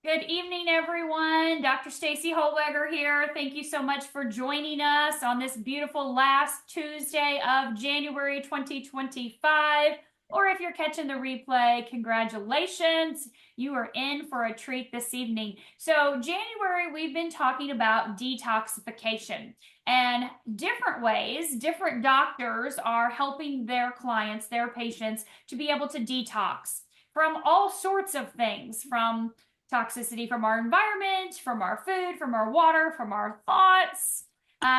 Good evening, everyone. Dr. Stacy Holweger here. Thank you so much for joining us on this beautiful last Tuesday of January 2025. Or if you're catching the replay, congratulations. You are in for a treat this evening. So, January, we've been talking about detoxification and different ways, different doctors are helping their clients, their patients, to be able to detox from all sorts of things, from toxicity from our environment, from our food, from our water, from our thoughts,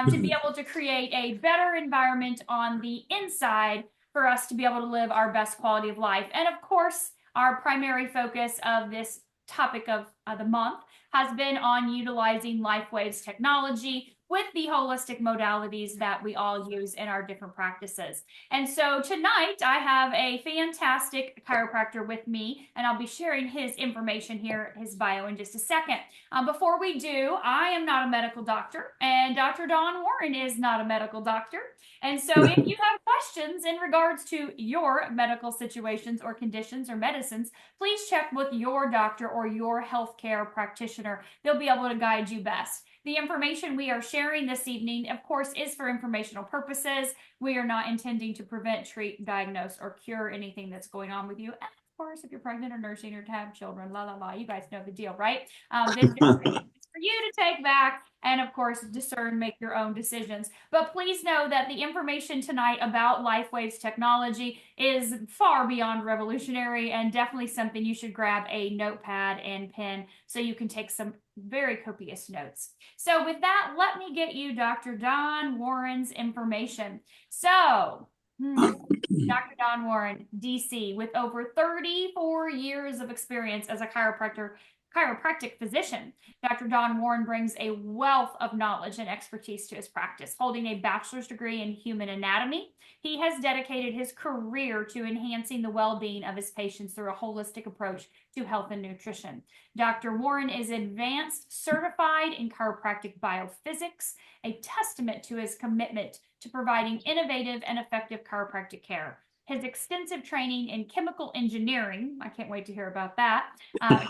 to be able to create a better environment on the inside for us to be able to live our best quality of life. And of course, our primary focus of this topic of the month has been on utilizing LifeWaves technology with the holistic modalities that we all use in our different practices. And so tonight I have a fantastic chiropractor with me, and I'll be sharing his information here, his bio, in just a second. Before we do, I am not a medical doctor, and Dr. Dawn Warren is not a medical doctor. And so if you have questions in regards to your medical situations or conditions or medicines, please check with your doctor or your healthcare practitioner. They'll be able to guide you best. The information we are sharing this evening, of course, is for informational purposes. We are not intending to prevent, treat, diagnose, or cure anything that's going on with you. And of course, if you're pregnant or nursing or to have children, you guys know the deal, right? This information is for you to take back and, of course, discern, make your own decisions. But please know that the information tonight about LifeWaves technology is far beyond revolutionary and definitely something you should grab a notepad and pen so you can take some very copious notes. So with that, let me get you Dr. Dawn Warren's information. So, Dr. Dawn Warren, DC, with over 34 years of experience as a chiropractic physician. Dr. Dawn Warren brings a wealth of knowledge and expertise to his practice. Holding a bachelor's degree in human anatomy, he has dedicated his career to enhancing the well-being of his patients through a holistic approach to health and nutrition. Dr. Warren is advanced certified in chiropractic biophysics, a testament to his commitment to providing innovative and effective chiropractic care. His extensive training in chemical engineering, I can't wait to hear about that,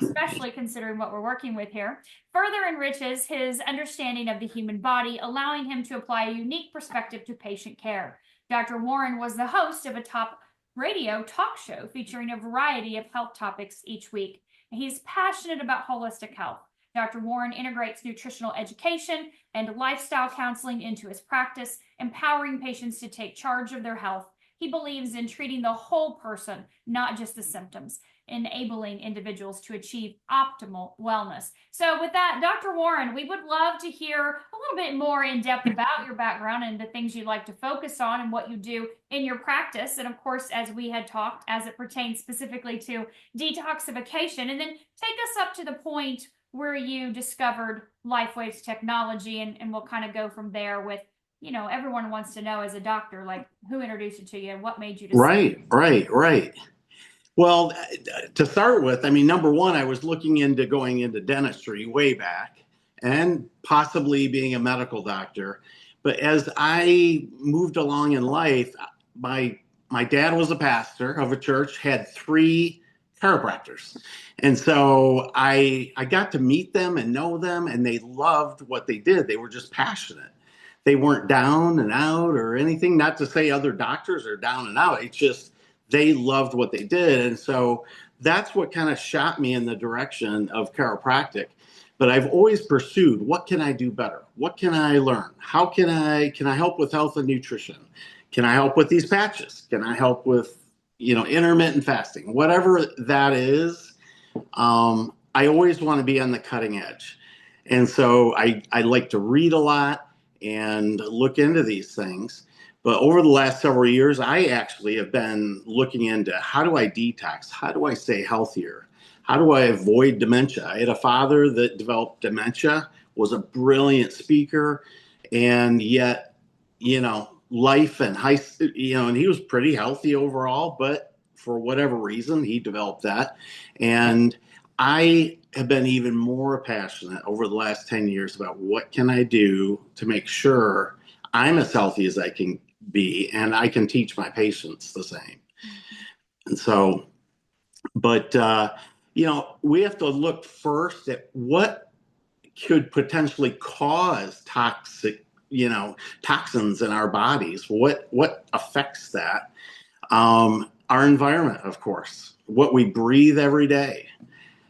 especially considering what we're working with here, further enriches his understanding of the human body, allowing him to apply a unique perspective to patient care. Dr. Warren was the host of a top radio talk show featuring a variety of health topics each week. He's passionate about holistic health. Dr. Warren integrates nutritional education and lifestyle counseling into his practice, empowering patients to take charge of their health. He believes in treating the whole person, not just the symptoms, enabling individuals to achieve optimal wellness. So with that, Dr. Warren, we would love to hear a little bit more in depth about your background and the things you like to focus on and what you do in your practice. And of course, as we had talked, as it pertains specifically to detoxification, and then take us up to the point where you discovered LifeWaves technology, and we'll kind of go from there with, everyone wants to know as a doctor, like, who introduced it to you and what made you decide? Right. Well, to start with, number one, I was looking into going into dentistry way back and possibly being a medical doctor. But as I moved along in life, my dad was a pastor of a church, had 3 chiropractors. And so I got to meet them and know them, and they loved what they did. They were just passionate. They weren't down and out or anything. Not to say other doctors are down and out. It's just they loved what they did. And so that's what kind of shot me in the direction of chiropractic. But I've always pursued, what can I do better? What can I learn? How can I help with health and nutrition? Can I help with these patches? Can I help with, intermittent fasting? Whatever that is, I always want to be on the cutting edge. And so I like to read a lot and look into these things. But over the last several years, I actually have been looking into, how do I detox? How do I stay healthier? How do I avoid dementia? I had a father that developed dementia, was a brilliant speaker, and yet, life and and he was pretty healthy overall, but for whatever reason, he developed that. And I have been even more passionate over the last 10 years about what can I do to make sure I'm as healthy as I can be, and I can teach my patients the same. And so, but we have to look first at what could potentially cause toxins in our bodies. What affects that? Our environment, of course, what we breathe every day,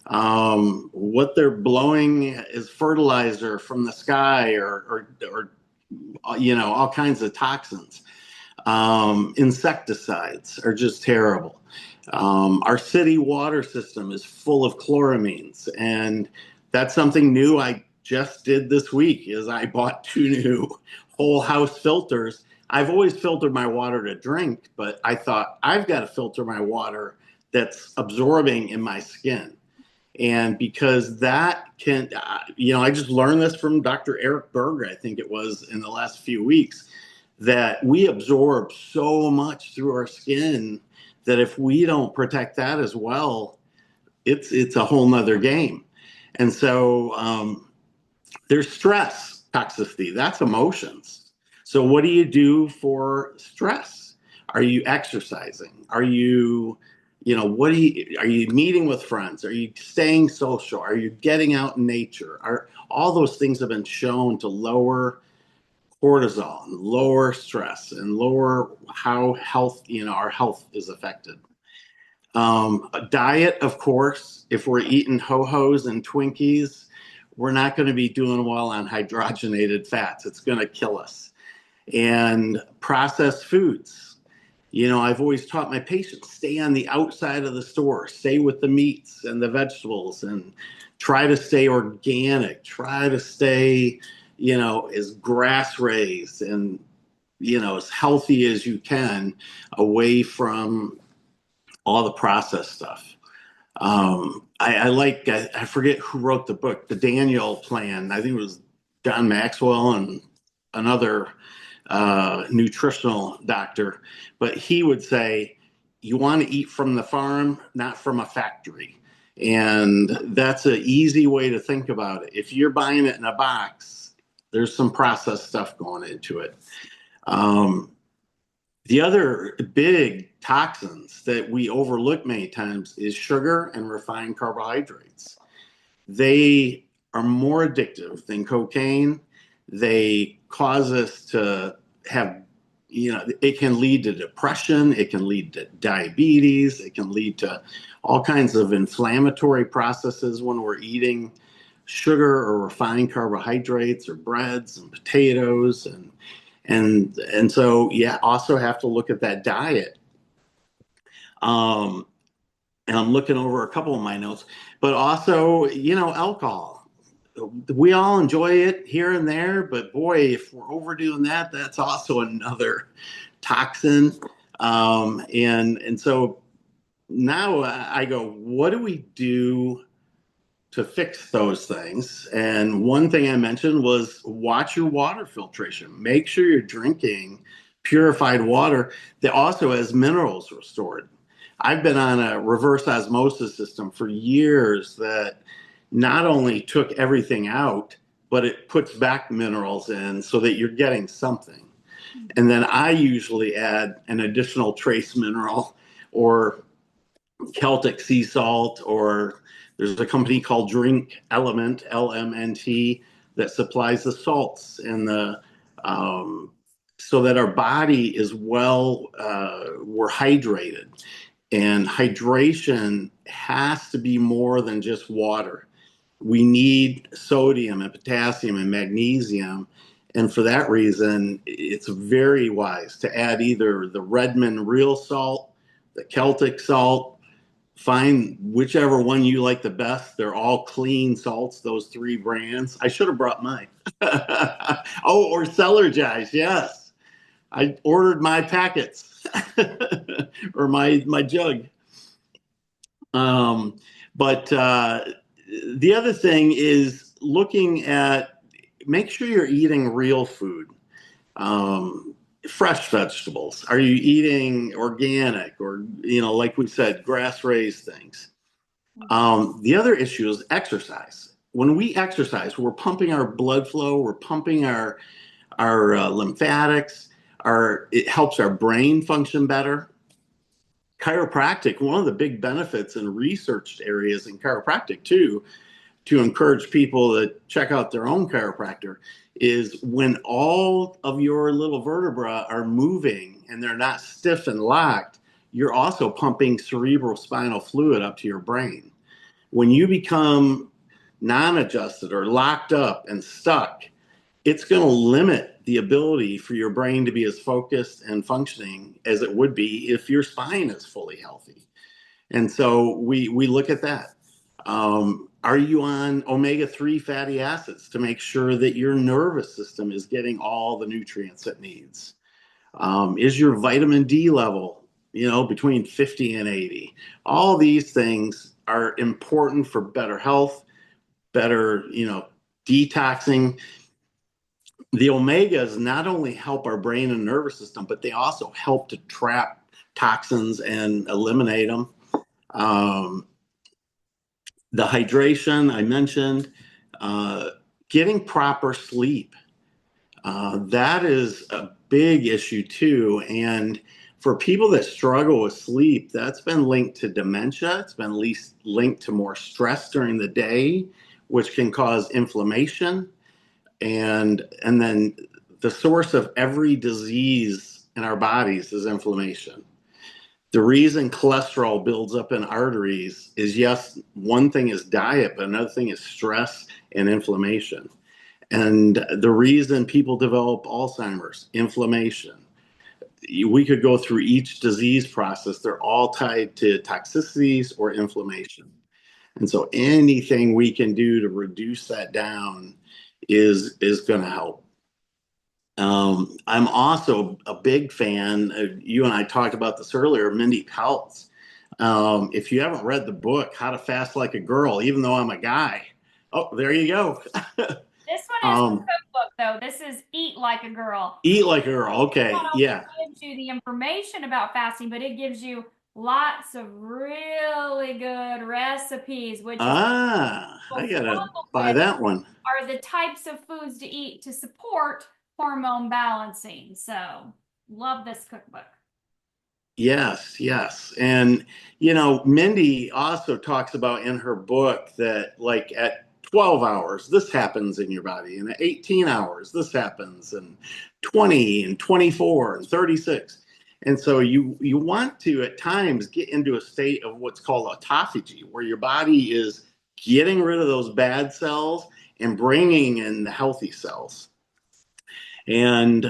what they're blowing as fertilizer from the sky, or all kinds of toxins. Insecticides are just terrible. Our city water system is full of chloramines, and that's something new I just did this week. Is I bought 2 new whole house filters. I've always filtered my water to drink, but I thought I've got to filter my water that's absorbing in my skin. And because that can, I just learned this from Dr. Eric Berger, I think it was, in the last few weeks, that we absorb so much through our skin that if we don't protect that as well, it's a whole nother game. And so there's stress toxicity. That's emotions. So what do you do for stress? Are you exercising? Are you are you meeting with friends? Are you staying social? Are you getting out in nature? All those things have been shown to lower cortisol, and lower stress, and lower how our health is affected. A diet, of course, if we're eating ho-hos and Twinkies, we're not going to be doing well on hydrogenated fats. It's going to kill us. And processed foods. I've always taught my patients, stay on the outside of the store, stay with the meats and the vegetables, and try to stay organic, try to stay, as grass raised and, as healthy as you can, away from all the processed stuff. I forget who wrote the book, The Daniel Plan. I think it was John Maxwell and another nutritional doctor, but he would say, you want to eat from the farm, not from a factory. And that's an easy way to think about it. If you're buying it in a box, there's some processed stuff going into it. The other big toxins that we overlook many times is sugar and refined carbohydrates. They are more addictive than cocaine. They cause us to have, it can lead to depression. It can lead to diabetes. It can lead to all kinds of inflammatory processes when we're eating sugar or refined carbohydrates or breads and potatoes. And so, also have to look at that diet. And I'm looking over a couple of my notes, but also, alcohol. We all enjoy it here and there, but boy, if we're overdoing that, that's also another toxin. And so now I go, what do we do to fix those things? And one thing I mentioned was watch your water filtration. Make sure you're drinking purified water that also has minerals restored. I've been on a reverse osmosis system for years that not only took everything out, but it puts back minerals in so that you're getting something. And then I usually add an additional trace mineral or Celtic sea salt, or there's a company called Drink Element, LMNT, that supplies the salts and so that our body is we're hydrated. And hydration has to be more than just water. We need sodium and potassium and magnesium. And for that reason, it's very wise to add either the Redmond real salt, the Celtic salt, find whichever one you like the best. They're all clean salts, those 3 brands. I should have brought mine. Oh, or Celergize, yes. I ordered my packets or my jug. But the other thing is looking at, make sure you're eating real food, fresh vegetables. Are you eating organic or, like we said, grass-raised things? The other issue is exercise. When we exercise, we're pumping our blood flow, we're pumping our lymphatics, it helps our brain function better. chiropractic, one of the big benefits and researched areas in chiropractic too, to encourage people to check out their own chiropractor, is when all of your little vertebrae are moving and they're not stiff and locked, you're also pumping cerebral spinal fluid up to your brain. When you become non-adjusted or locked up and stuck, it's going to limit the ability for your brain to be as focused and functioning as it would be if your spine is fully healthy. And so we look at that. Are you on omega-3 fatty acids to make sure that your nervous system is getting all the nutrients it needs? Is your vitamin D level, between 50 and 80? All these things are important for better health, better, detoxing. The omegas not only help our brain and nervous system, but they also help to trap toxins and eliminate them. The hydration I mentioned, getting proper sleep. That is a big issue too. And for people that struggle with sleep, that's been linked to dementia. It's been linked to more stress during the day, which can cause inflammation. And then the source of every disease in our bodies is inflammation. The reason cholesterol builds up in arteries is, yes, one thing is diet, but another thing is stress and inflammation. And the reason people develop Alzheimer's, inflammation. We could go through each disease process. They're all tied to toxicities or inflammation. And so anything we can do to reduce that down is going to help. I'm also a big fan of, you and I talked about this earlier, Mindy Peltz. If you haven't read the book, How to Fast Like a Girl, even though I'm a guy, oh, there you go. This one is a cookbook, though. This is Eat Like a Girl. Eat Like a Girl. It Okay. not Yeah. only gives you the information about fasting, but it gives you lots of really good recipes, which is I gotta buy that one. are the types of foods to eat to support hormone balancing. So, love this cookbook. Yes, yes. And, Mindy also talks about in her book that, like, at 12 hours, this happens in your body, and at 18 hours, this happens, and 20 and 24 and 36. And so you want to, at times, get into a state of what's called autophagy, where your body is getting rid of those bad cells and bringing in the healthy cells. And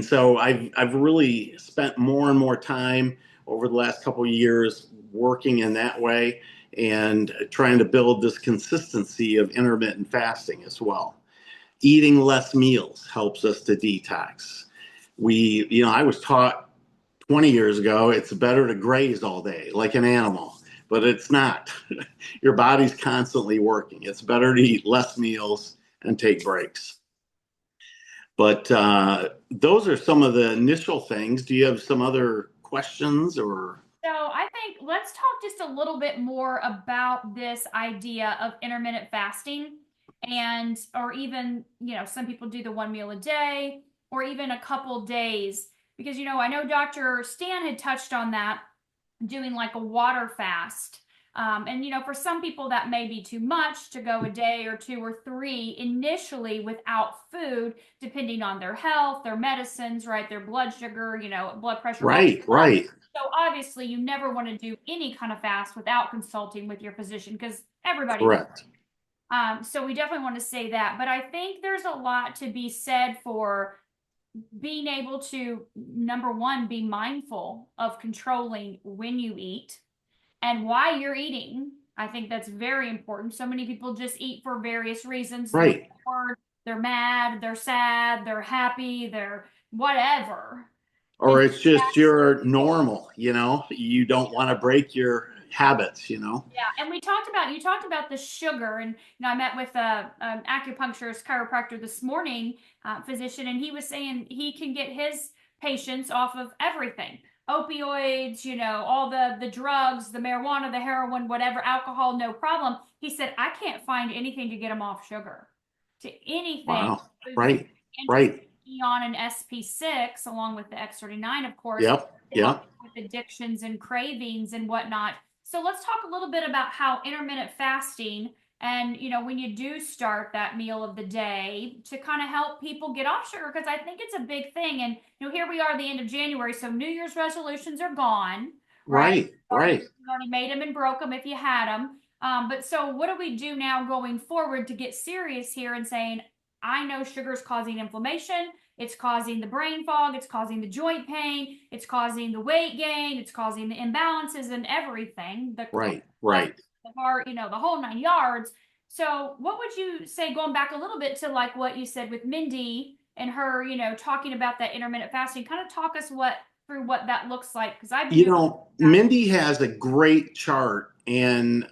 so I've really spent more and more time over the last couple of years working in that way and trying to build this consistency of intermittent fasting as well. Eating less meals helps us to detox. I was taught 20 years ago it's better to graze all day like an animal, but it's not. Your body's constantly working. It's better to eat less meals and take breaks. But those are some of the initial things. Do you have some other questions or? So I think let's talk just a little bit more about this idea of intermittent fasting and or even, some people do the one meal a day or even a couple days because I know Dr. Stan had touched on that doing like a water fast. And for some people that may be too much to go a day or two or three initially without food, depending on their health, their medicines, right, their blood sugar, blood pressure. Right, right. So obviously, you never want to do any kind of fast without consulting with your physician because everybody. Correct. So we definitely want to say that, but I think there's a lot to be said for being able to, number one, be mindful of controlling when you eat and why you're eating. I think that's very important. So many people just eat for various reasons. Right. They're bored, they're mad, they're sad, they're happy, they're whatever. Or it's just you're normal, you don't want to break your habits. Yeah, and you talked about the sugar, and I met with an acupuncturist chiropractor this morning, physician, and he was saying he can get his patients off of everything, opioids, all the drugs, the marijuana, the heroin, whatever, alcohol, no problem. He said I can't find anything to get them off sugar, to anything. Wow. Right. Right. On an SP6 along with the X39, of course. Yep. to Yeah. help with addictions and cravings and whatnot. So let's talk a little bit about how intermittent fasting and, when you do start that meal of the day to kind of help people get off sugar, because I think it's a big thing. And, here we are, the end of January, so New Year's resolutions are gone, right? Right. Right. You already made them and broke them if you had them. But so what do we do now going forward to get serious here and saying, I know sugar is causing inflammation. It's causing the brain fog. It's causing the joint pain. It's causing the weight gain. It's causing the imbalances and everything. Right. Right. The heart, the whole 9 yards. So what would you say, going back a little bit to like what you said with Mindy and her, talking about that intermittent fasting, kind of talk us through what that looks like. Because I've been doing Mindy has a great chart, and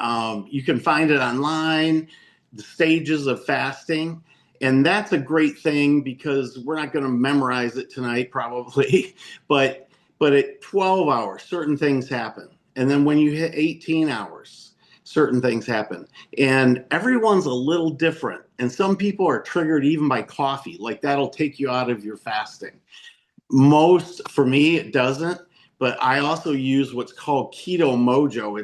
you can find it online, the stages of fasting. And that's a great thing because we're not going to memorize it tonight, probably. but at 12 hours, certain things happen. And then when you hit 18 hours, certain things happen. And everyone's a little different. And some people are triggered even by coffee, like that'll take you out of your fasting. For me, it doesn't. But I also use what's called Keto Mojo.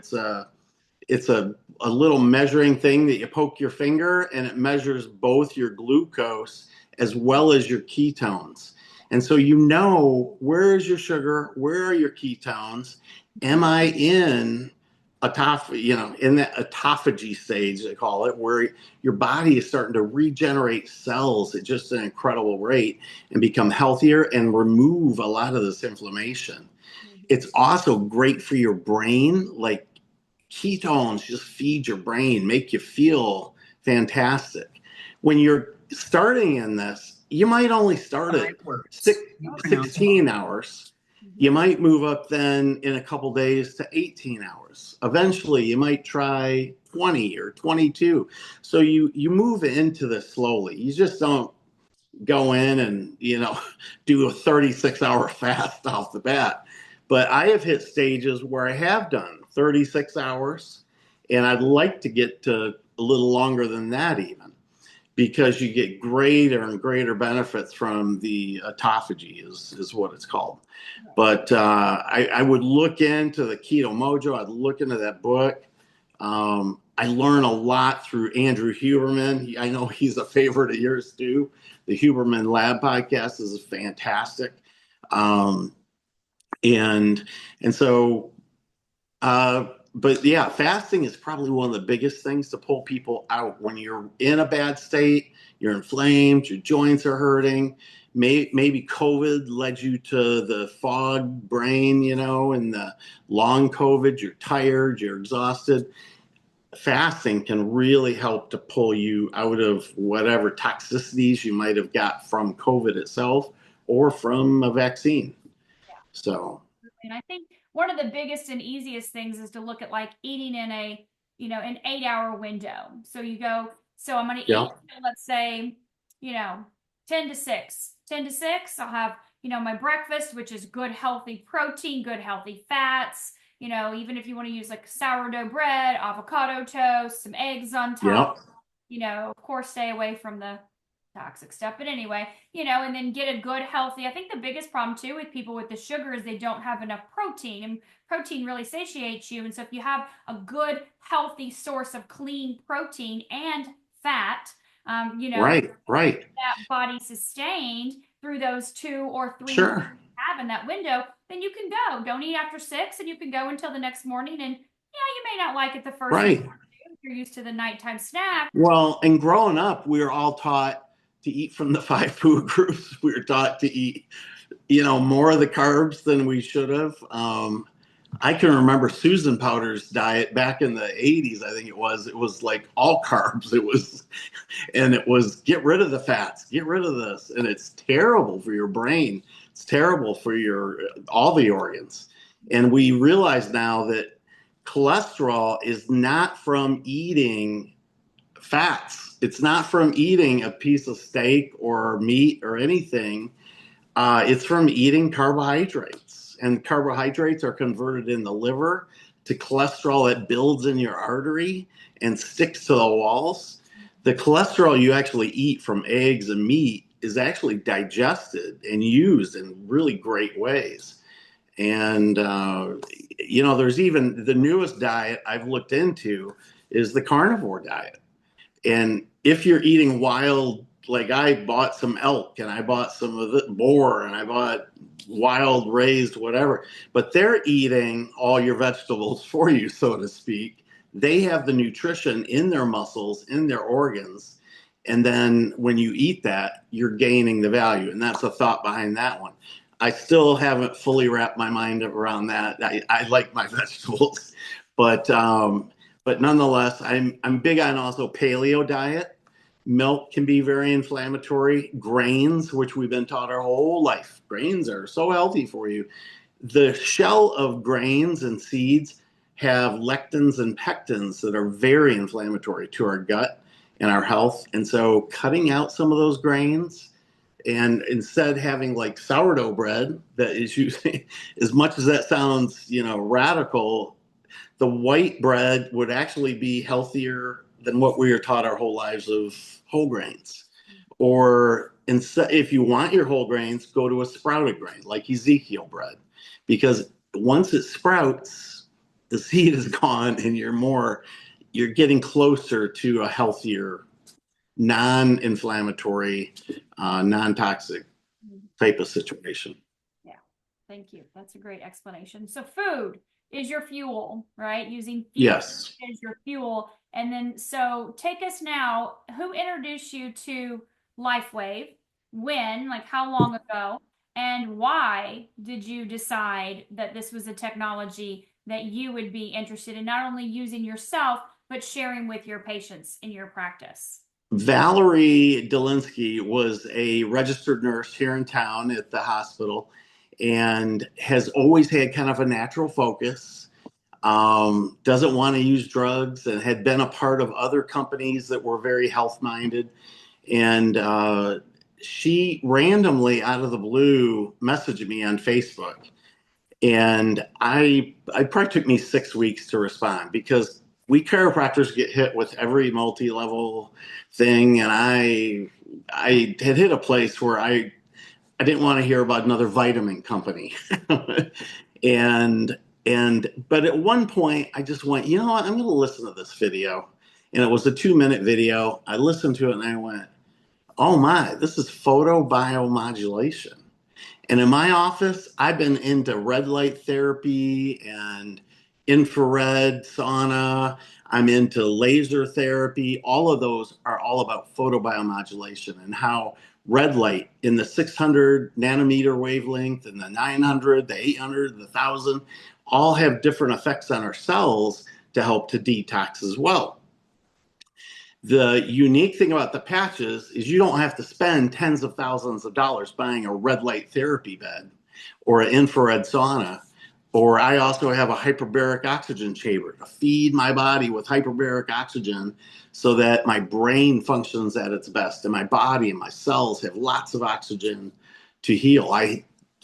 It's a little measuring thing that you poke your finger, and it measures both your glucose as well as your ketones. And so where is your sugar, where are your ketones? Am I in in that autophagy stage, they call it, where your body is starting to regenerate cells at just an incredible rate and become healthier and remove a lot of this inflammation. It's also great for your brain. Like, ketones just feed your brain, make you feel fantastic. When you're starting in this, you might only start at 16 hours. You might move up then in a couple days to 18 hours. Eventually, you might try 20 or 22. So you move into this slowly. You just don't go in and, do a 36-hour fast off the bat. But I have hit stages where I have done 36 hours, and I'd like to get to a little longer than that even, because you get greater and greater benefits from the autophagy is what it's called. But I would look into the Keto Mojo. I'd look into that book. I learn a lot through Andrew Huberman. I know he's a favorite of yours too. The Huberman Lab podcast is fantastic. And so, but yeah, fasting is probably one of the biggest things to pull people out when you're in a bad state, you're inflamed, your joints are hurting. Maybe COVID led you to the fog brain, and the long COVID, you're tired, you're exhausted. Fasting can really help to pull you out of whatever toxicities you might have got from COVID itself or from a vaccine. So, and I think one of the biggest and easiest things is to look at like eating in an 8-hour window. So so I'm going to eat, let's say, 10 to 6. 10 to 6, I'll have, my breakfast, which is good, healthy protein, good, healthy fats. Even if you want to use like sourdough bread, avocado toast, some eggs on top, of course, stay away from the toxic stuff. But anyway, and then get a good, healthy. I think the biggest problem too with people with the sugar is they don't have enough protein, and protein really satiates you. And so if you have a good, healthy source of clean protein and fat, right, that body sustained through those 2 or 3 sure. have in that window, then you can go. Don't eat after 6, and you can go until the next morning. And you may not like it the first right. time if you're used to the nighttime snack. Well, and growing up, we were all taught to eat from the 5 food groups. We were taught to eat, more of the carbs than we should have. I can remember Susan Powter's diet back in the 80s. I think it was like all carbs. It was get rid of the fats, get rid of this. And it's terrible for your brain. It's terrible for all the organs. And we realize now that cholesterol is not from eating fats. It's not from eating a piece of steak or meat or anything. It's from eating carbohydrates. And carbohydrates are converted in the liver to cholesterol that builds in your artery and sticks to the walls. The cholesterol you actually eat from eggs and meat is actually digested and used in really great ways. And, there's even the newest diet I've looked into is the carnivore diet. And if you're eating wild, like I bought some elk and I bought some of the boar and I bought wild raised whatever, but they're eating all your vegetables for you, so to speak. They have the nutrition in their muscles, in their organs. And then when you eat that, you're gaining the value. And that's the thought behind that one. I still haven't fully wrapped my mind around that. I like my vegetables, but nonetheless, I'm big on also paleo diet. Milk can be very inflammatory. Grains, which we've been taught our whole life, grains are so healthy for you. The shell of grains and seeds have lectins and pectins that are very inflammatory to our gut and our health. And so cutting out some of those grains and instead having like sourdough bread that is using, as much as that sounds, radical, the white bread would actually be healthier than what we were taught our whole lives of whole grains. Or instead, if you want your whole grains, go to a sprouted grain like Ezekiel bread, because once it sprouts, the seed is gone and you're getting closer to a healthier, non-inflammatory, non-toxic type of situation. Yeah, thank you. That's a great explanation. So food is your fuel, right? Using food Yes. as your fuel. And then, so take us now, who introduced you to LifeWave? When, like how long ago? And why did you decide that this was a technology that you would be interested in not only using yourself, but sharing with your patients in your practice? Valerie Delinsky was a registered nurse here in town at the hospital and has always had kind of a natural focus. Doesn't want to use drugs and had been a part of other companies that were very health minded. And she randomly, out of the blue, messaged me on Facebook. And I probably took me 6 weeks to respond because we chiropractors get hit with every multi-level thing. And I had hit a place where I didn't want to hear about another vitamin company. and but at one point I just went, you know what, I'm going to listen to this video. And it was a 2-minute video. I listened to it and I went, oh my, this is photobiomodulation. And in my office, I've been into red light therapy and infrared sauna. I'm into laser therapy. All of those are all about photobiomodulation and how red light in the 600 nanometer wavelength and the 900, the 800, the 1000 all have different effects on our cells to help to detox as well. The unique thing about the patches is you don't have to spend tens of thousands of dollars buying a red light therapy bed or an infrared sauna. Or I also have a hyperbaric oxygen chamber to feed my body with hyperbaric oxygen so that my brain functions at its best and my body and my cells have lots of oxygen to heal.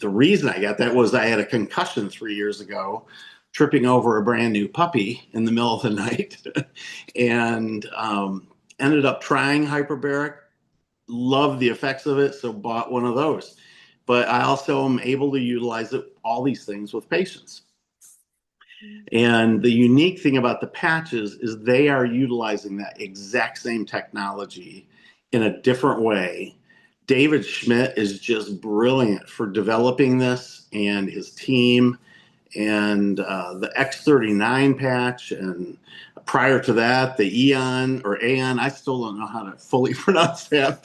The reason I got that was I had a concussion 3 years ago, tripping over a brand new puppy in the middle of the night, and ended up trying hyperbaric. Loved the effects of it, so bought one of those. But I also am able to utilize all these things with patients. And the unique thing about the patches is they are utilizing that exact same technology in a different way. David Schmidt is just brilliant for developing this, and his team, and the X39 patch, and prior to that, the Eon or Aeon. I still don't know how to fully pronounce that,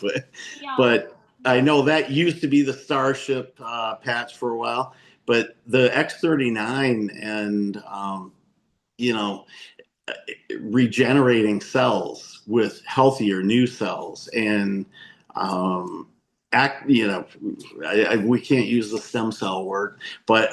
but I know that used to be the Starship patch for a while. But the X39 and regenerating cells with healthier new cells and we can't use the stem cell word, but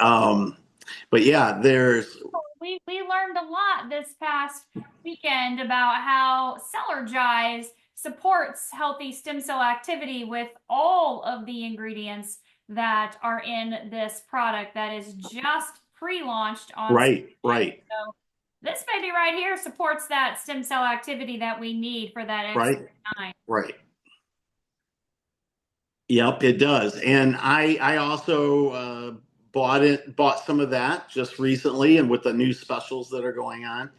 yeah, we learned a lot this past weekend about how Celergize supports healthy stem cell activity with all of the ingredients that are in this product that is just pre-launched on right. So this baby right here supports that stem cell activity that we need for that X9. Right. Yep, it does. And I also bought some of that just recently, and with the new specials that are going on.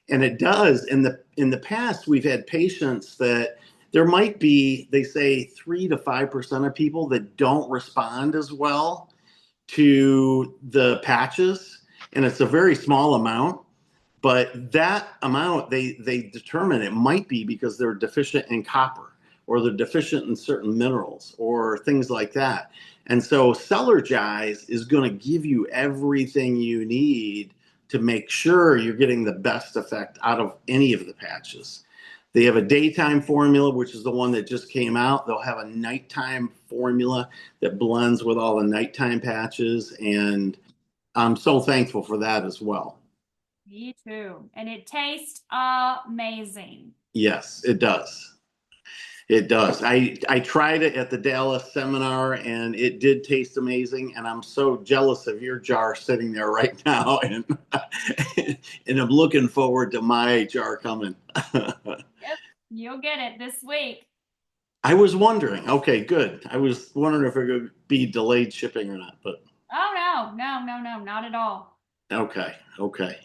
And it does. In the past, we've had patients that there might be, they say 3 to 5% of people that don't respond as well to the patches, and it's a very small amount. But that amount, they determine it might be because they're deficient in copper, or they're deficient in certain minerals or things like that. And so Cellergize is going to give you everything you need to make sure you're getting the best effect out of any of the patches. They have a daytime formula, which is the one that just came out. They'll have a nighttime formula that blends with all the nighttime patches. And I'm so thankful for that as well. Me too. And it tastes amazing. Yes, it does. It does. I tried it at the Dallas seminar, and it did taste amazing. And I'm so jealous of your jar sitting there right now, and and I'm looking forward to my jar coming. Yep, you'll get it this week. I was wondering. Okay, good. I was wondering if it would be delayed shipping or not, but Oh no, not at all. okay, okay.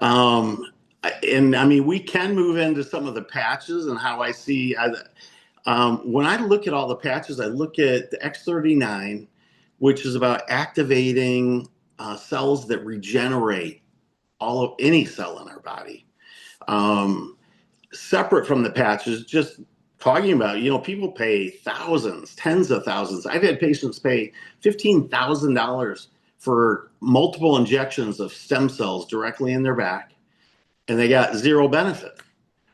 Um, and I mean, we can move into some of the patches and how I see. When I look at all the patches, I look at the X39, which is about activating cells that regenerate all of any cell in our body. Separate from the patches, just talking about, people pay thousands, tens of thousands. I've had patients pay $15,000 for multiple injections of stem cells directly in their back, and they got zero benefit,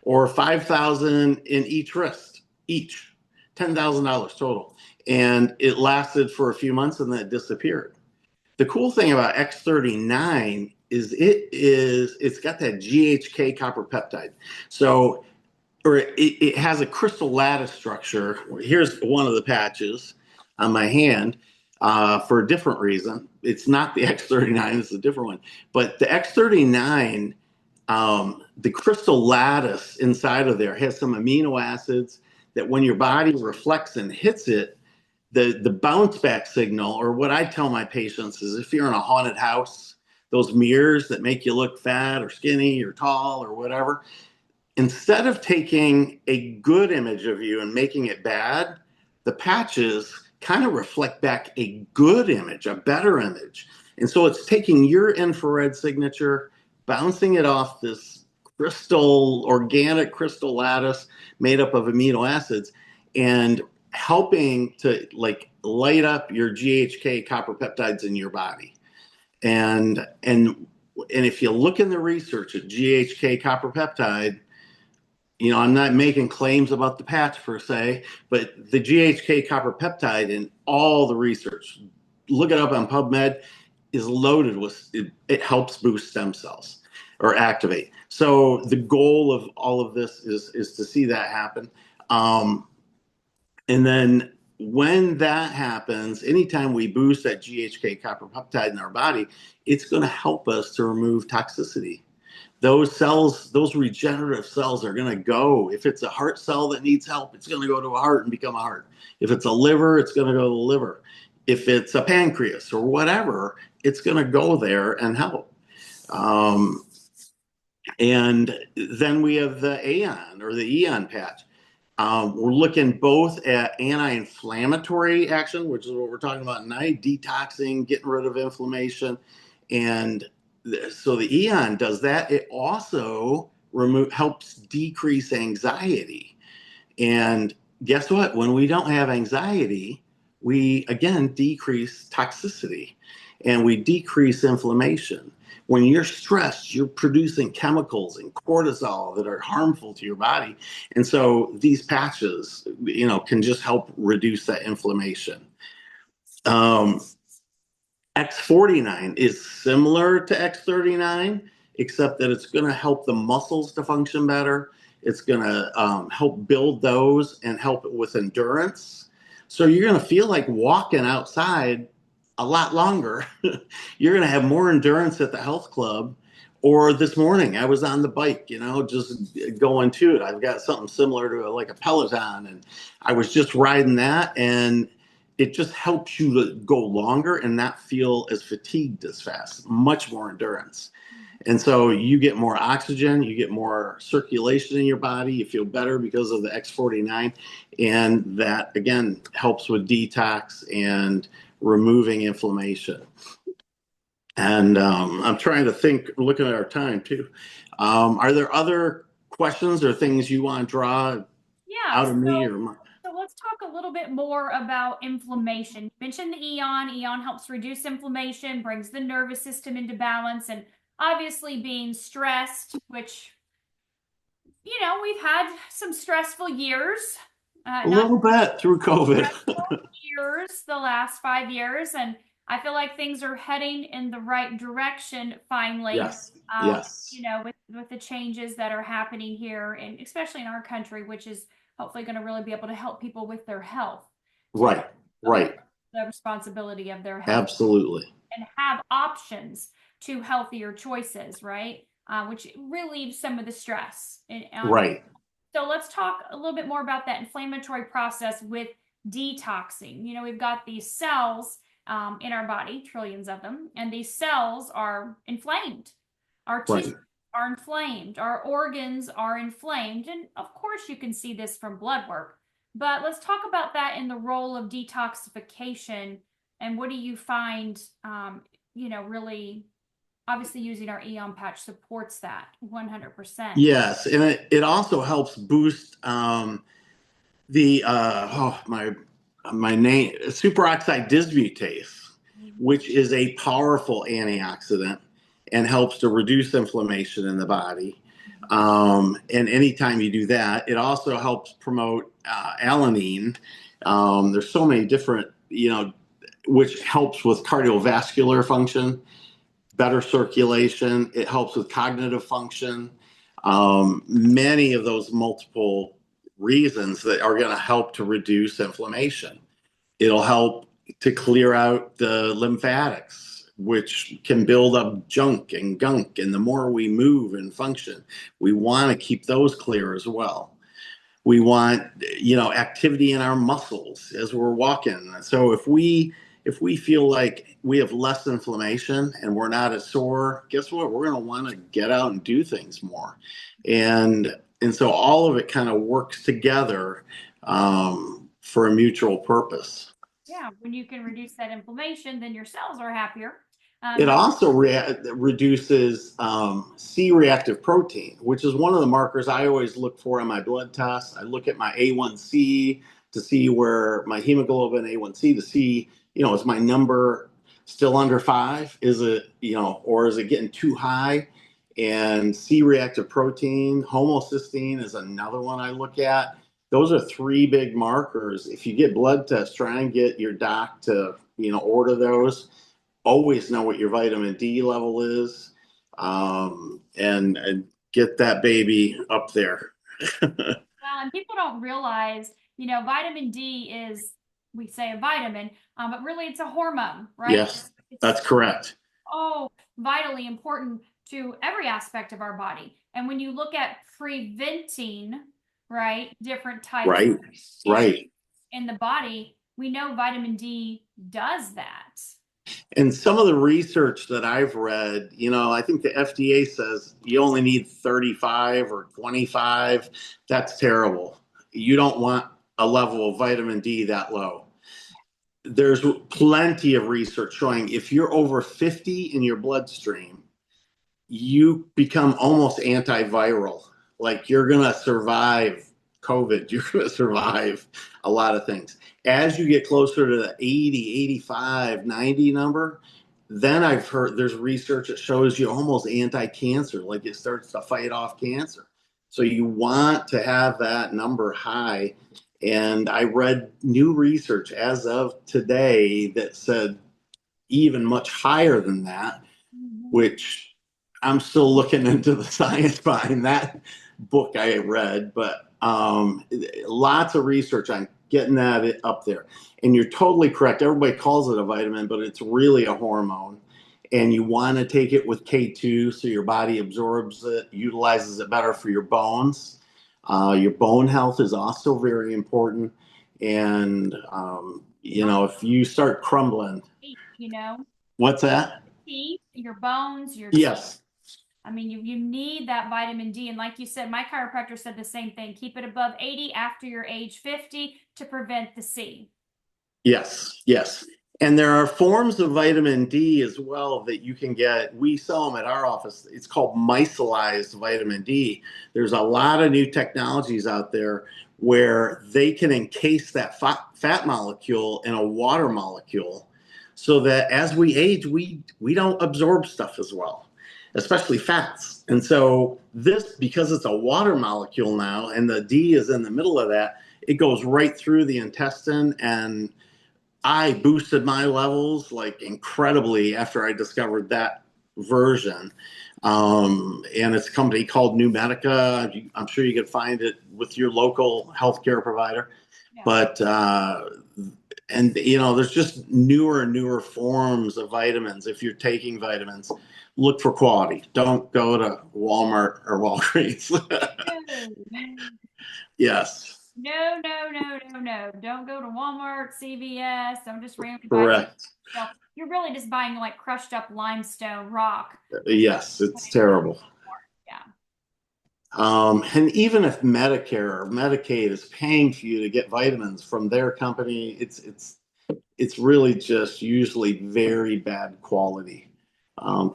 or 5,000 in each wrist, each $10,000 total. And it lasted for a few months and then it disappeared. The cool thing about X39 is it's got that GHK copper peptide. So, or it has a crystal lattice structure. Here's one of the patches on my hand for a different reason. It's not the X39, it's a different one. But the X39, the crystal lattice inside of there has some amino acids that when your body reflects and hits it, the bounce back signal, or what I tell my patients is, if you're in a haunted house, those mirrors that make you look fat or skinny or tall or whatever, instead of taking a good image of you and making it bad, the patches kind of reflect back a good image, a better image. And so it's taking your infrared signature, bouncing it off this organic crystal lattice made up of amino acids, and helping to light up your GHK copper peptides in your body. And if you look in the research at GHK copper peptide, I'm not making claims about the patch per se, but the GHK copper peptide in all the research, look it up on PubMed, is loaded with it helps boost stem cells or activate. So the goal of all of this is to see that happen. And then when that happens, anytime we boost that GHK copper peptide in our body, it's going to help us to remove toxicity. Those cells, those regenerative cells are going to go. If it's a heart cell that needs help, it's going to go to a heart and become a heart. If it's a liver, it's going to go to the liver. If it's a pancreas or whatever, it's going to go there and help. And then we have the AON or the EON patch. We're looking both at anti-inflammatory action, which is what we're talking about tonight, detoxing, getting rid of inflammation. And so the EON does that. It also helps decrease anxiety. And guess what? When we don't have anxiety, we, again, decrease toxicity and we decrease inflammation. When you're stressed, you're producing chemicals and cortisol that are harmful to your body. And so these patches, can just help reduce that inflammation. X49 is similar to X39, except that it's going to help the muscles to function better. It's going to help build those and help it with endurance. So you're going to feel like walking outside a lot longer. You're going to have more endurance at the health club. Or this morning, I was on the bike, just going to it. I've got something similar to like a Peloton, and I was just riding that, and it just helps you to go longer and not feel as fatigued as fast, much more endurance. And so you get more oxygen, you get more circulation in your body, you feel better because of the X49. And that, again, helps with detox and removing inflammation. And I'm trying to think, looking at our time too. Are there other questions or things you want to draw Yeah. out of me or? So let's talk a little bit more about inflammation. You mentioned the Eon. Eon helps reduce inflammation, brings the nervous system into balance, and obviously being stressed, which, we've had some stressful years. A Not little bit through COVID. years, the last 5 years, and I feel like things are heading in the right direction finally. Yes, yes. With the changes that are happening here, and especially in our country, which is hopefully going to really be able to help people with their health, to Right, right. the responsibility of their health Absolutely. and have options to healthier choices, right? Which relieves some of the stress. Right. So let's talk a little bit more about that inflammatory process with detoxing. We've got these cells in our body, trillions of them, and these cells are inflamed. Our tissues Right. are inflamed, our organs are inflamed, and of course, you can see this from blood work. But let's talk about that in the role of detoxification, and what do you find, really obviously using our Eon patch supports that 100%. Yes, and it also helps boost the my name superoxide dismutase, which is a powerful antioxidant and helps to reduce inflammation in the body. And anytime you do that, it also helps promote alanine. There's so many different, which helps with cardiovascular function, better circulation. It helps with cognitive function. Many of those multiple reasons that are going to help to reduce inflammation. It'll help to clear out the lymphatics, which can build up junk and gunk. And the more we move and function, we want to keep those clear as well. We want, activity in our muscles as we're walking. So if we feel like we have less inflammation and we're not as sore, guess what? We're going to want to get out and do things more. And so all of it kind of works together for a mutual purpose. Yeah, when you can reduce that inflammation, then your cells are happier. It also reduces C-reactive protein, which is one of the markers I always look for on my blood tests. I look at my A1C to see where my hemoglobin A1C to see, is my number still under 5? Is it, or is it getting too high? And C-reactive protein, homocysteine is another one I look at. Those are 3 big markers. If you get blood tests, try and get your doc to, order those. Always know what your vitamin D level is, and get that baby up there. Well, and people don't realize, vitamin D is, we say a vitamin, but really it's a hormone, right? Yes, that's correct. Oh, vitally important to every aspect of our body. And when you look at preventing, right, different types Right, right. in the body, we know vitamin D does that. And some of the research that I've read, I think the FDA says you only need 35 or 25. That's terrible. You don't want a level of vitamin D that low. There's plenty of research showing if you're over 50 in your bloodstream, you become almost antiviral. Like you're going to survive COVID. You're going to survive a lot of things. As you get closer to the 80, 85, 90 number, then I've heard there's research that shows you almost anti-cancer, like it starts to fight off cancer. So you want to have that number high. And I read new research as of today that said even much higher than that, which I'm still looking into the science behind that book I read, but lots of research on getting that up there. And you're totally correct. Everybody calls it a vitamin, but it's really a hormone. And you want to take it with K2 so your body absorbs it, utilizes it better for your bones. Your bone health is also very important. And You know, if you start crumbling, You know, what's that? teeth, your bones, your teeth. Yes, I mean, you need that vitamin D. And like you said, my chiropractor said the same thing. Keep it above 80 after your age 50 to prevent the C. yes, yes. And there are forms of vitamin D as well that you can get. We sell them at our office. It's called micellized vitamin D. There's a lot of new technologies out there where they can encase that fat molecule in a water molecule so that as we age, we don't absorb stuff as well, especially fats. And so this, because it's a water molecule now and the D is in the middle of that, it goes right through the intestine, and I boosted my levels like incredibly after I discovered that version. And it's a company called New Medica. I'm sure you could find it with your local healthcare provider. Yeah. But and you know, there's just newer and newer forms of vitamins. If you're taking vitamins, look for quality. Don't go to Walmart or Walgreens. Yes, No, no, no, no, no. Don't go to Walmart, CVS. Don't just randomly buy correct. stuff. You're really just buying like crushed up limestone rock. Yes, it's terrible. Yeah. And even if Medicare or Medicaid is paying for you to get vitamins from their company, it's really just usually very bad quality.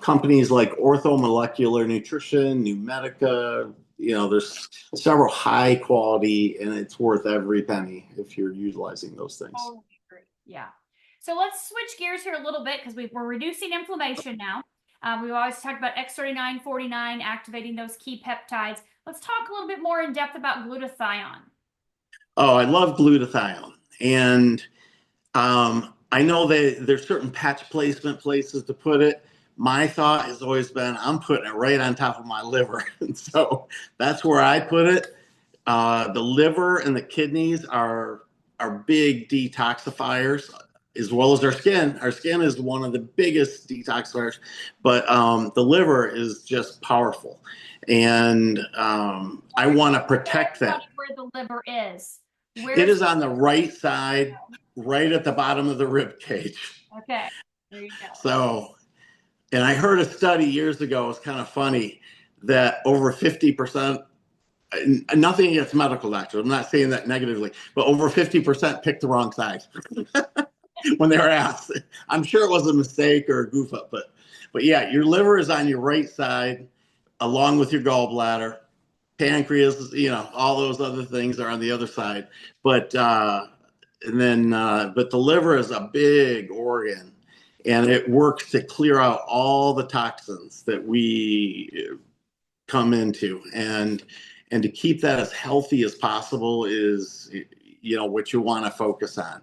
Companies like Orthomolecular Nutrition, New Medica, you know, there's several high quality, and it's worth every penny if you're utilizing those things. Totally agree. Yeah. So let's switch gears here a little bit because we're reducing inflammation now. We've always talked about X3949 activating those key peptides. Let's talk a little bit more in depth about glutathione. Oh, I love glutathione. And I know that there's certain patch placement places to put it. My thought has always been I'm putting it right on top of my liver. And so that's where I put it. The liver and the kidneys are big detoxifiers, as well as our skin. Our skin is one of the biggest detoxifiers, but the liver is just powerful. And I want to protect that. Where the liver is. It is on the right side, right at the bottom of the rib cage. Okay, there you go. So, and I heard a study years ago, it's kind of funny, that over 50%, nothing against medical doctors, I'm not saying that negatively, but over 50% picked the wrong side when they were asked. I'm sure it was a mistake or a goof up, but yeah, your liver is on your right side, along with your gallbladder. Pancreas, you know, all those other things are on the other side. But but the liver is a big organ, and it works to clear out all the toxins that we come into, and to keep that as healthy as possible is, you know, what you want to focus on.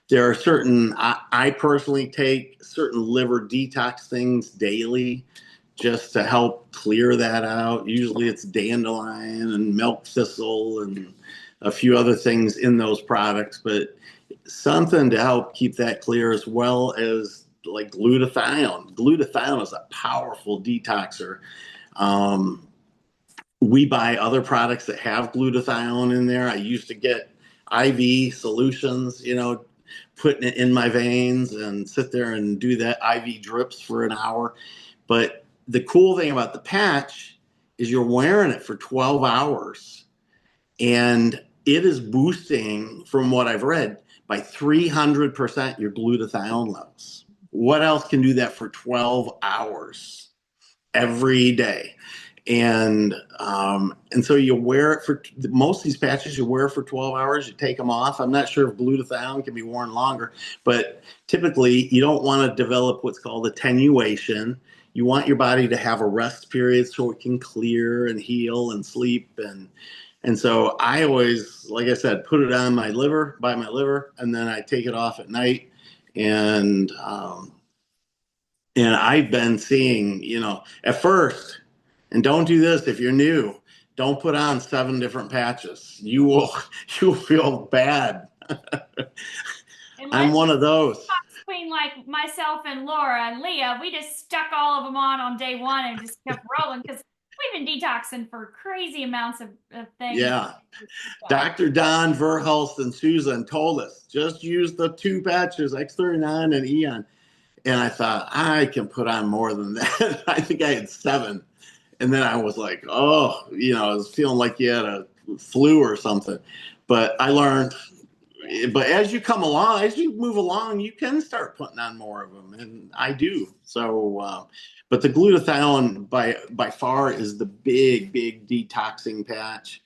There are certain, I personally take certain liver detox things daily just to help clear that out. Usually it's dandelion and milk thistle and a few other things in those products, but something to help keep that clear, as well as like glutathione. Glutathione is a powerful detoxer. Um, we buy other products that have glutathione in there. I used to get IV solutions, you know, putting it in my veins and sit there and do that IV drips for an hour. But the cool thing about the patch is you're wearing it for 12 hours, and it is boosting, from what I've read, by 300% your glutathione levels. What else can do that for 12 hours every day? And so you wear it for, most of these patches you wear for 12 hours, you take them off. I'm not sure if glutathione can be worn longer, but typically you don't want to develop what's called attenuation. You want your body to have a rest period so it can clear and heal and sleep. And so I always, like I said, put it on my liver, by my liver, and then I take it off at night. And I've been seeing, you know, at first, and don't do this if you're new, don't put on 7 different patches. You'll feel bad. I'm one of those. Between like myself and Laura and Leah, we just stuck all of them on day one and just kept rolling because We've been detoxing for crazy amounts of things. Yeah. Dr. Don Verhulst and Susan told us just use the two patches, X39 and Eon. And I thought, I can put on more than that. I think I had 7. And then I was like, oh, I was feeling like you had a flu or something. But I learned, but as you come along, as you move along, you can start putting on more of them. And I do. So, but the glutathione by far is the big detoxing patch.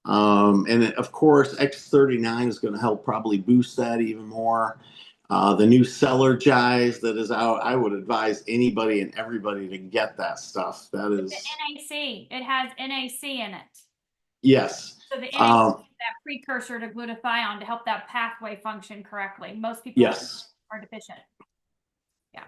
And of course, X39 is going to help probably boost that even more. The new Celergize that is out, I would advise anybody and everybody to get that stuff. That It's is, an NAC. It has NAC in it. yes. So the NAC Um, is that precursor to glutathione to help that pathway function correctly. Most people yes. are deficient. Yeah.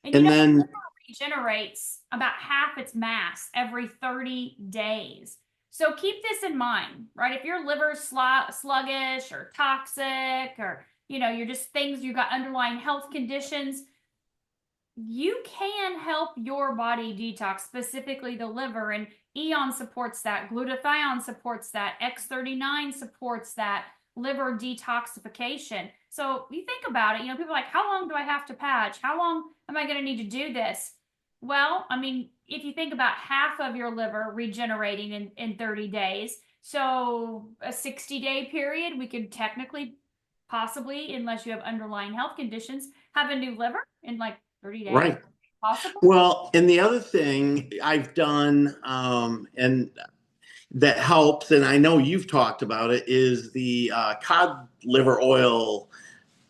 And And the then, liver regenerates about half its mass every 30 days. So keep this in mind, right? If your liver's sluggish or toxic, or you're just things, you got underlying health conditions, you can help your body detox, specifically the liver. And Eon supports that, glutathione supports that, X39 supports that liver detoxification. So you think about it, people are like, how long do I have to patch? How long am I going to need to do this? Well, I mean, if you think about half of your liver regenerating in 30 days, so a 60-day period, we could technically, possibly, unless you have underlying health conditions, have a new liver in like 30 days. right. Possible? Well, and the other thing I've done, and that helps, and I know you've talked about it, is the cod liver oil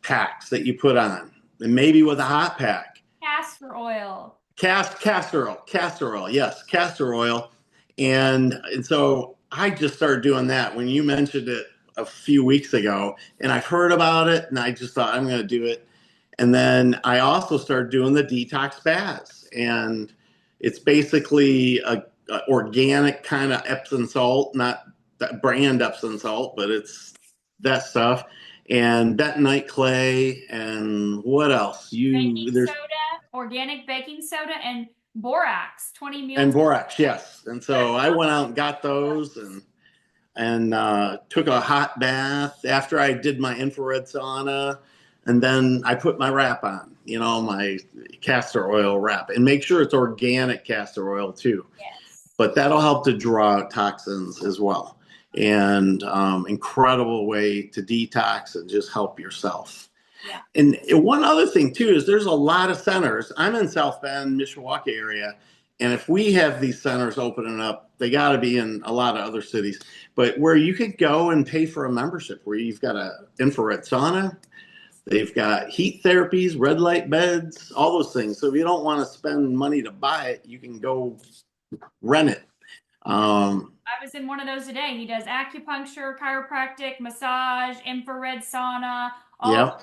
packs that you put on, and maybe with a hot pack. Castor oil. Castor oil, yes, castor oil, and so I just started doing that when you mentioned it a few weeks ago, and I've heard about it, and I just thought I'm going to do it, and then I also started doing the detox baths, and it's basically a organic kind of Epsom salt, not that brand Epsom salt, but it's that stuff, and bentonite clay, and what else? Baking There's soda, organic baking soda, and borax, 20 and meals. borax, yes. And so I went out and got those and took a hot bath after I did my infrared sauna, and then I put my wrap on, my castor oil wrap, and make sure it's organic castor oil too. Yes. But that'll help to draw out toxins as well. And incredible way to detox and just help yourself. Yeah. And one other thing too is there's a lot of centers. I'm in South Bend, Mishawaka area, and if we have these centers opening up, they got to be in a lot of other cities. But where you could go and pay for a membership, where you've got a infrared sauna, they've got heat therapies, red light beds, all those things. So if you don't want to spend money to buy it, you can go rent it. I was in one of those today. He does acupuncture, chiropractic, massage, infrared sauna, Yeah.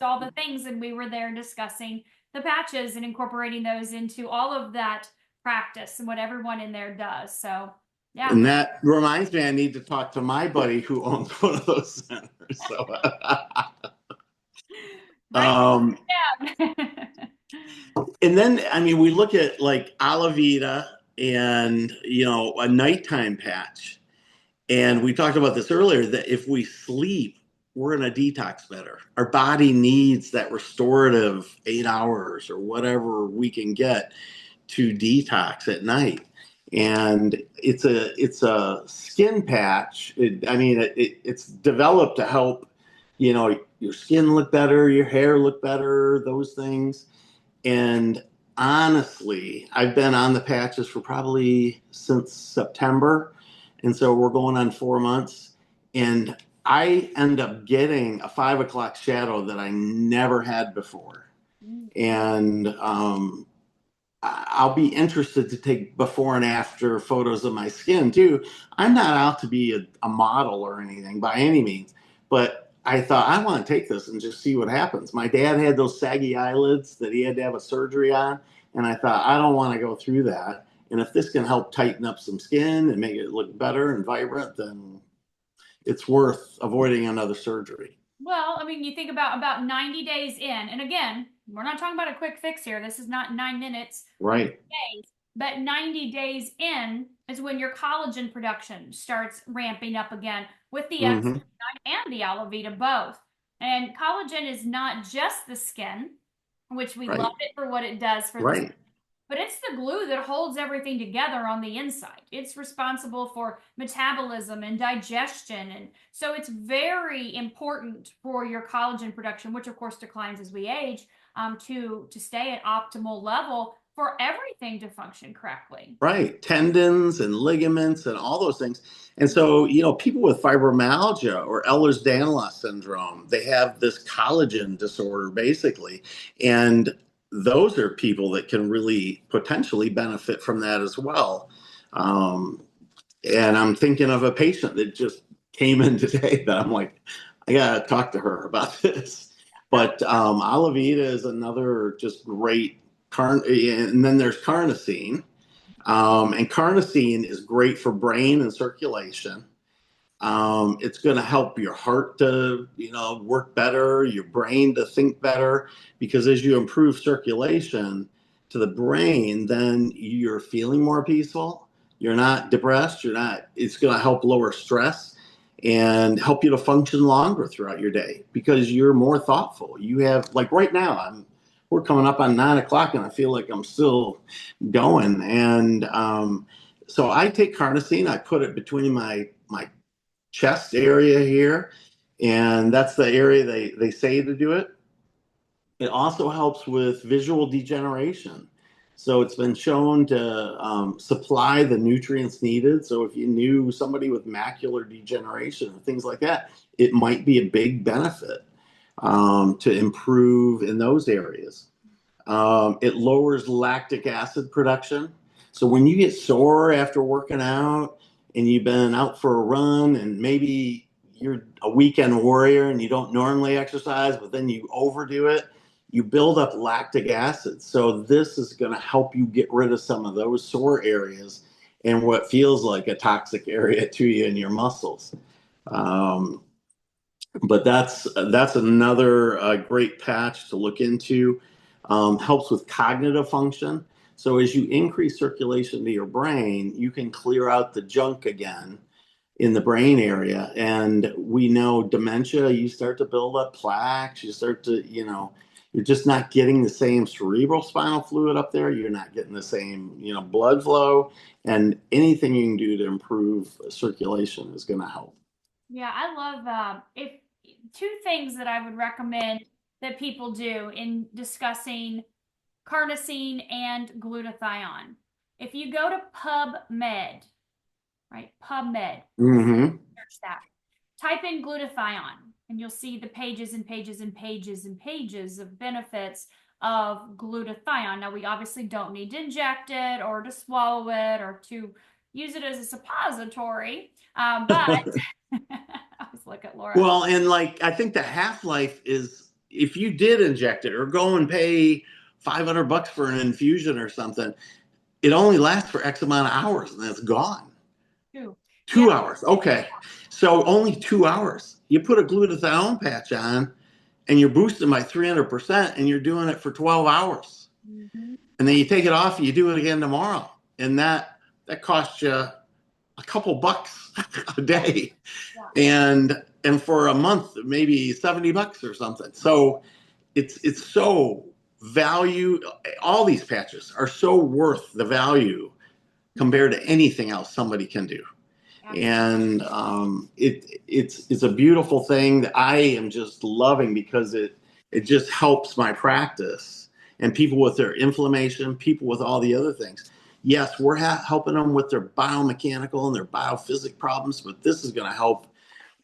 all the things, and we were there discussing the patches and incorporating those into all of that practice and what everyone in there does. So, yeah. And that reminds me, I need to talk to my buddy who owns one of those centers. So, Right. Yeah. and then, I mean, we look at like Alavita and, a nighttime patch. And we talked about this earlier that if we sleep, we're going to detox better. Our body needs that restorative 8 hours or whatever we can get to detox at night. And it's a skin patch. It's developed to help, your skin look better, your hair look better, those things. And honestly, I've been on the patches for probably since September. And so we're going on 4 months. And I end up getting a 5 o'clock shadow that I never had before. And I'll be interested to take before and after photos of my skin too. I'm not out to be a model or anything by any means, but I thought I want to take this and just see what happens. My dad had those saggy eyelids that he had to have a surgery on, and I thought I don't want to go through that. And if this can help tighten up some skin and make it look better and vibrant, then it's worth avoiding another surgery. Well, I mean, you think about 90 days in, and again, we're not talking about a quick fix here. This is not 9 minutes, Right. days. But 90 days in is when your collagen production starts ramping up again with the X Hmm. and the aloe vera both. And collagen is not just the skin, which we love Right. it for what it does for the, Right. but it's the glue that holds everything together on the inside. It's responsible for metabolism and digestion. And so it's very important for your collagen production, which of course declines as we age, to stay at optimal level for everything to function correctly. Right. Tendons and ligaments and all those things. And so, people with fibromyalgia or Ehlers-Danlos syndrome, they have this collagen disorder basically. And those are people that can really potentially benefit from that as well. Um, and I'm thinking of a patient that just came in today that I'm like, I gotta talk to her about this. But Alavida is another just great and then there's carnosine. And carnosine is great for brain and circulation. It's going to help your heart to, work better, your brain to think better, because as you improve circulation to the brain, then you're feeling more peaceful. You're not depressed. It's going to help lower stress and help you to function longer throughout your day because you're more thoughtful. You have, like right now, we're coming up on 9 o'clock and I feel like I'm still going. And so I take carnosine, I put it between my chest area here, and that's the area they say to do it. It also helps with visual degeneration. So it's been shown to supply the nutrients needed. So if you knew somebody with macular degeneration and things like that, it might be a big benefit to improve in those areas. It lowers lactic acid production. So when you get sore after working out and you've been out for a run and maybe you're a weekend warrior and you don't normally exercise, but then you overdo it, you build up lactic acid. So this is going to help you get rid of some of those sore areas and what feels like a toxic area to you in your muscles. Um, but that's another great patch to look into. Helps with cognitive function. So as you increase circulation to your brain, you can clear out the junk again in the brain area. And we know dementia, you start to build up plaques, you start to, you're just not getting the same cerebral spinal fluid up there. You're not getting the same, blood flow. And anything you can do to improve circulation is going to help. Yeah, I love if two things that I would recommend that people do in discussing carnosine and glutathione. If you go to PubMed, right? PubMed, Mm-hmm. search that. Type in glutathione, and you'll see the pages and pages and pages and pages of benefits of glutathione. Now, we obviously don't need to inject it or to swallow it or to use it as a suppository, but I always look at Laura. Well, and like I think the half life is if you did inject it or go and pay $500 for an infusion or something, it only lasts for X amount of hours and then it's gone. Two. Yeah. 2 hours. Okay. So only 2 hours. You put a glutathione patch on and you're boosting by 300% and you're doing it for 12 hours. Mm-hmm. And then you take it off and you do it again tomorrow. And that costs you a couple bucks a day. Yeah. And for a month, maybe $70 or something. So it's so value. All these patches are so worth the value compared to anything else somebody can do. And it's a beautiful thing that I am just loving because it just helps my practice and people with their inflammation, people with all the other things. Yes, we're helping them with their biomechanical and their biophysic problems, but this is going to help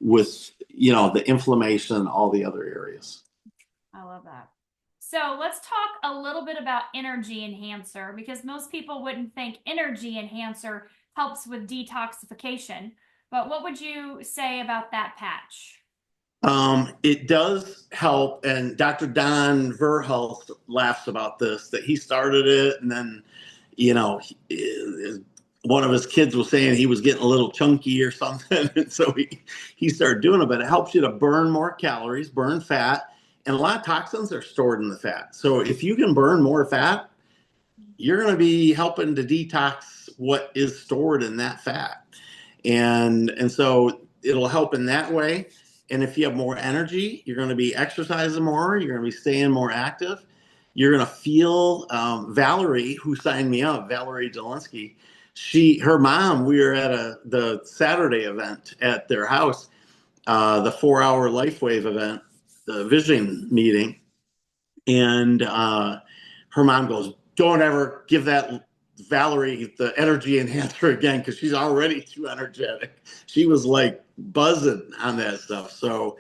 with the inflammation and all the other areas. I love that. So let's talk a little bit about energy enhancer because most people wouldn't think energy enhancer helps with detoxification. But what would you say about that patch? It does help, and Dr. Don Verhulst laughs about this, that he started it, and then, one of his kids was saying he was getting a little chunky or something, and so he started doing it, but it helps you to burn more calories, burn fat, and a lot of toxins are stored in the fat. So if you can burn more fat, you're going to be helping to detox what is stored in that fat. And so it'll help in that way. And if you have more energy, you're going to be exercising more, you're going to be staying more active. You're going to feel Valerie, who signed me up, Valerie Delinsky, her mom, we were at the Saturday event at their house, the 4-hour LifeWave event, the vision meeting. And her mom goes, don't ever give that Valerie the energy enhancer again, because she's already too energetic. She was like buzzing on that stuff. So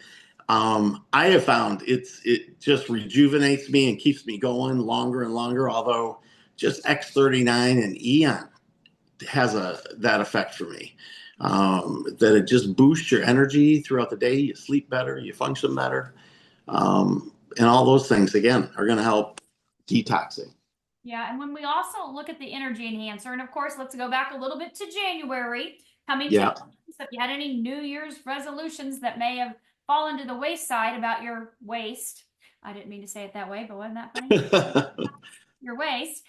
I have found it just rejuvenates me and keeps me going longer and longer. Although just X39 and Eon has that effect for me. That it just boosts your energy throughout the day. You sleep better, you function better, and all those things again are going to help detoxing. Yeah, and when we also look at the energy enhancer, and of course, let's go back a little bit to January, coming to Yeah. if you had any New Year's resolutions that may have fallen to the wayside about your waist. I didn't mean to say it that way, but wasn't that funny? Your waist.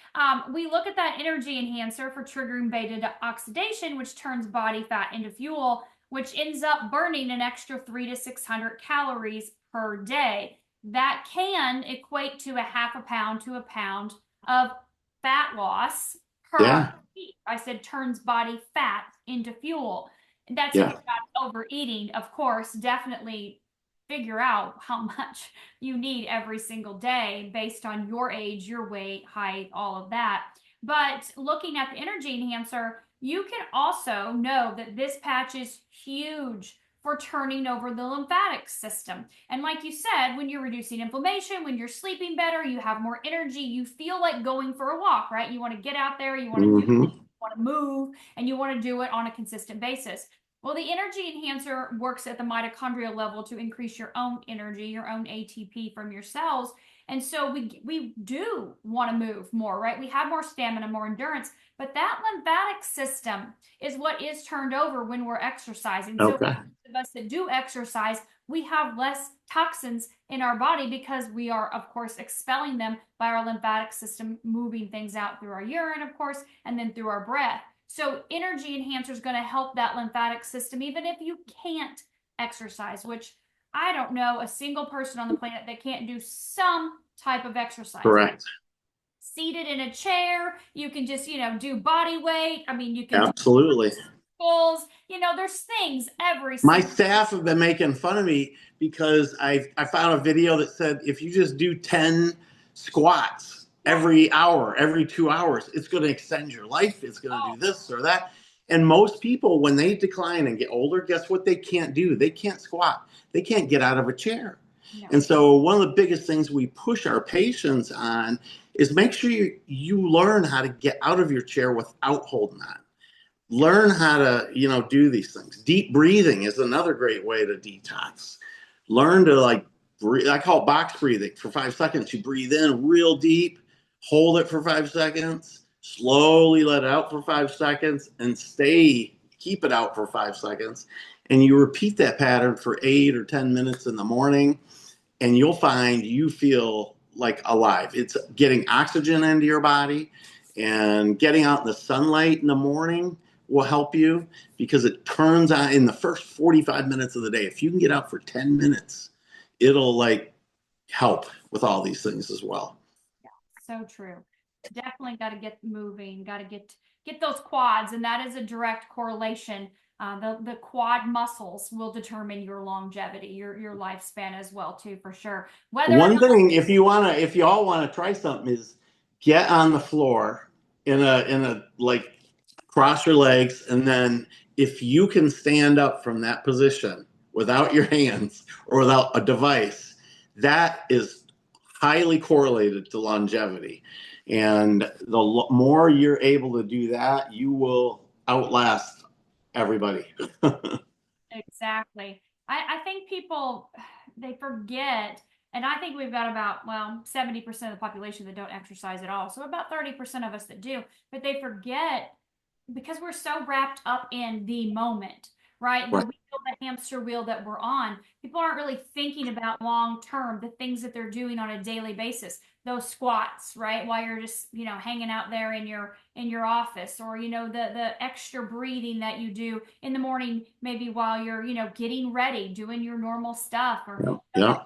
We look at that energy enhancer for triggering beta oxidation, which turns body fat into fuel, which ends up burning an extra 300 to 600 calories per day. That can equate to a half a pound to a pound of fat loss per week. I said turns body fat into fuel. And that's if you're not overeating, of course, definitely figure out how much you need every single day based on your age, your weight, height, all of that. But looking at the energy enhancer, you can also know that this patch is huge for turning over the lymphatic system. And like you said, when you're reducing inflammation, when you're sleeping better, you have more energy, you feel like going for a walk, right? You want to get out there, you want to do things, you want to move, and you want to do it on a consistent basis. Well, the energy enhancer works at the mitochondrial level to increase your own energy, your own ATP from your cells. And so we do want to move more, right? We have more stamina, more endurance, but that lymphatic system is what is turned over when we're exercising. So for those of us that do exercise, we have less toxins in our body because we are, of course, expelling them by our lymphatic system, moving things out through our urine, of course, and then through our breath. So energy enhancer is going to help that lymphatic system, even if you can't exercise, which I don't know a single person on the planet that can't do some type of exercise. Correct. Seated in a chair, you can just, do body weight. I mean, you can absolutely. There's things every My staff have been making fun of me because I found a video that said if you just do 10 squats every hour, every 2 hours, it's going to extend your life. It's going to do this or that. And most people, when they decline and get older, guess what they can't do? They can't squat. They can't get out of a chair. No. And so one of the biggest things we push our patients on is make sure you learn how to get out of your chair without holding on. Learn how to, do these things. Deep breathing is another great way to detox. Learn to breathe. I call it box breathing for 5 seconds. You breathe in real deep, hold it for 5 seconds, slowly let it out for 5 seconds, and keep it out for 5 seconds. And you repeat that pattern for 8 or 10 minutes in the morning, and you'll find you feel like alive. It's getting oxygen into your body, and getting out in the sunlight in the morning will help you because it turns on in the first 45 minutes of the day. If you can get out for 10 minutes, it'll help with all these things as well. Yeah, so true. Definitely got to get moving, got to get those quads, and that is a direct correlation. The quad muscles will determine your longevity, your lifespan as well too, for sure. One thing, if you all want to try something, is get on the floor in a cross your legs, and then if you can stand up from that position without your hands or without a device, that is highly correlated to longevity. And the more you're able to do that, you will outlast everybody. Exactly. I think people, they forget, and I think we've got about, 70% of the population that don't exercise at all. So about 30% of us that do, but they forget because we're so wrapped up in the moment, right? The wheel hamster wheel that we're on, people aren't really thinking about long term the things that they're doing on a daily basis. Those squats, right? While you're just, hanging out there in your office, or the extra breathing that you do in the morning, maybe while you're, getting ready, doing your normal stuff, or Yeah. Yeah.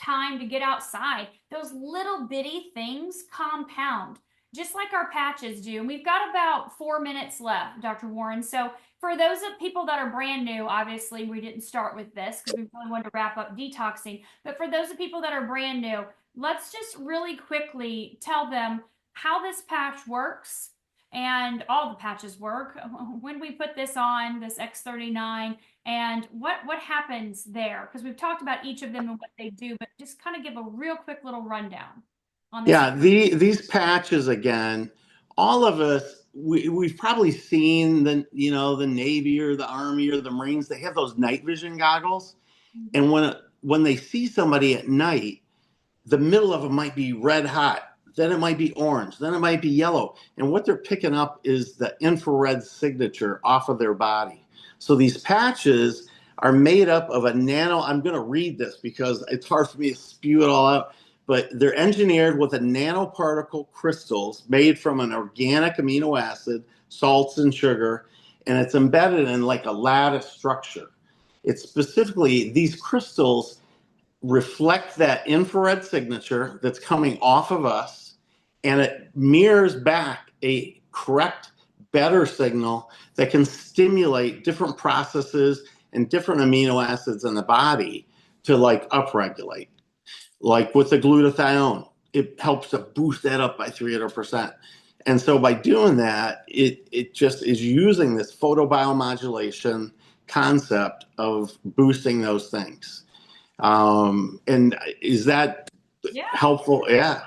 time to get outside. Those little bitty things compound, just like our patches do. And we've got about 4 minutes left, Dr. Warren. So for those of people that are brand new, obviously we didn't start with this because we really wanted to wrap up detoxing. But for those of people that are brand new, let's just really quickly tell them how this patch works and all the patches work when we put this on, this X39, and what happens there, because we've talked about each of them and what they do, but just kind of give a real quick little rundown on this. Yeah, these patches, again, all of us, we've probably seen the Navy or the Army or the Marines. They have those night vision goggles, and when they see somebody at night, the middle of them might be red hot, then it might be orange, then it might be yellow, and what they're picking up is the infrared signature off of their body. So these patches are made up of a nano. I'm going to read this because it's hard for me to spew it all out, but they're engineered with a nanoparticle crystals made from an organic amino acid, salts, and sugar, and it's embedded in like a lattice structure. It's specifically, these crystals reflect that infrared signature that's coming off of us, and it mirrors back a correct, better signal that can stimulate different processes and different amino acids in the body to like upregulate. Like with the glutathione, it helps to boost that up by 300%. And so by doing that, it just is using this photobiomodulation concept of boosting those things. And is that helpful? Yeah.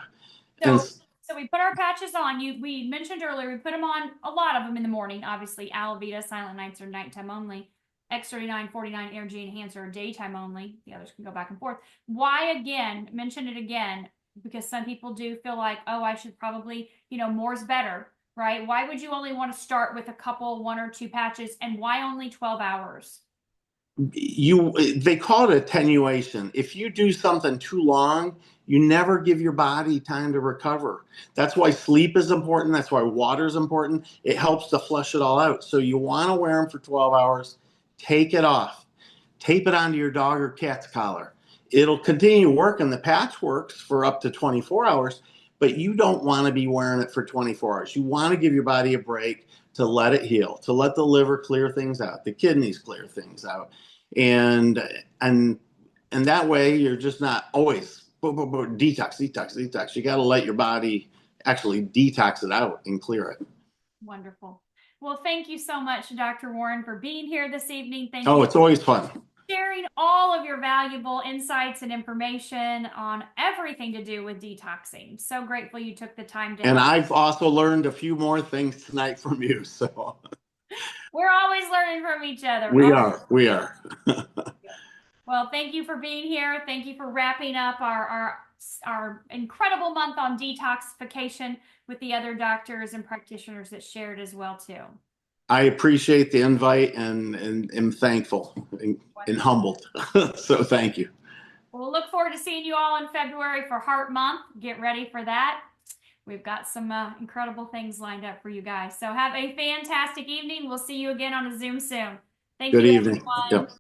So we put our patches on. We mentioned earlier, we put them on, a lot of them in the morning. Obviously, Alavita, Silent Nights are nighttime only. X39, 49, Energy Enhancer are daytime only. The others can go back and forth. Why, again, mention it again, because some people do feel like, oh, I should probably, more's better, right? Why would you only want to start with a couple, 1 or 2 patches, and why only 12 hours? They call it attenuation. If you do something too long, you never give your body time to recover. That's why sleep is important. That's why water is important. It helps to flush it all out. So you want to wear them for 12 hours, take it off, tape it onto your dog or cat's collar. It'll continue working. The patch works for up to 24 hours, but you don't want to be wearing it for 24 hours. You want to give your body a break to let it heal, to let the liver clear things out, the kidneys clear things out. And that way you're just not always detox. You got to let your body actually detox it out and clear it. Wonderful. Well, thank you so much, Dr. Warren, for being here this evening. Thank you. Oh, it's always fun. Sharing all of your valuable insights and information on everything to do with detoxing. So grateful you took the time to. And I've also learned a few more things tonight from you. So we're always learning from each other. We are. Well, thank you for being here. Thank you for wrapping up our incredible month on detoxification with the other doctors and practitioners that shared as well too. I appreciate the invite and am thankful and humbled. So thank you. We'll look forward to seeing you all in February for Heart Month. Get ready for that. We've got some incredible things lined up for you guys. So have a fantastic evening. We'll see you again on a Zoom soon. Thank you, Good evening. Everyone. Yep.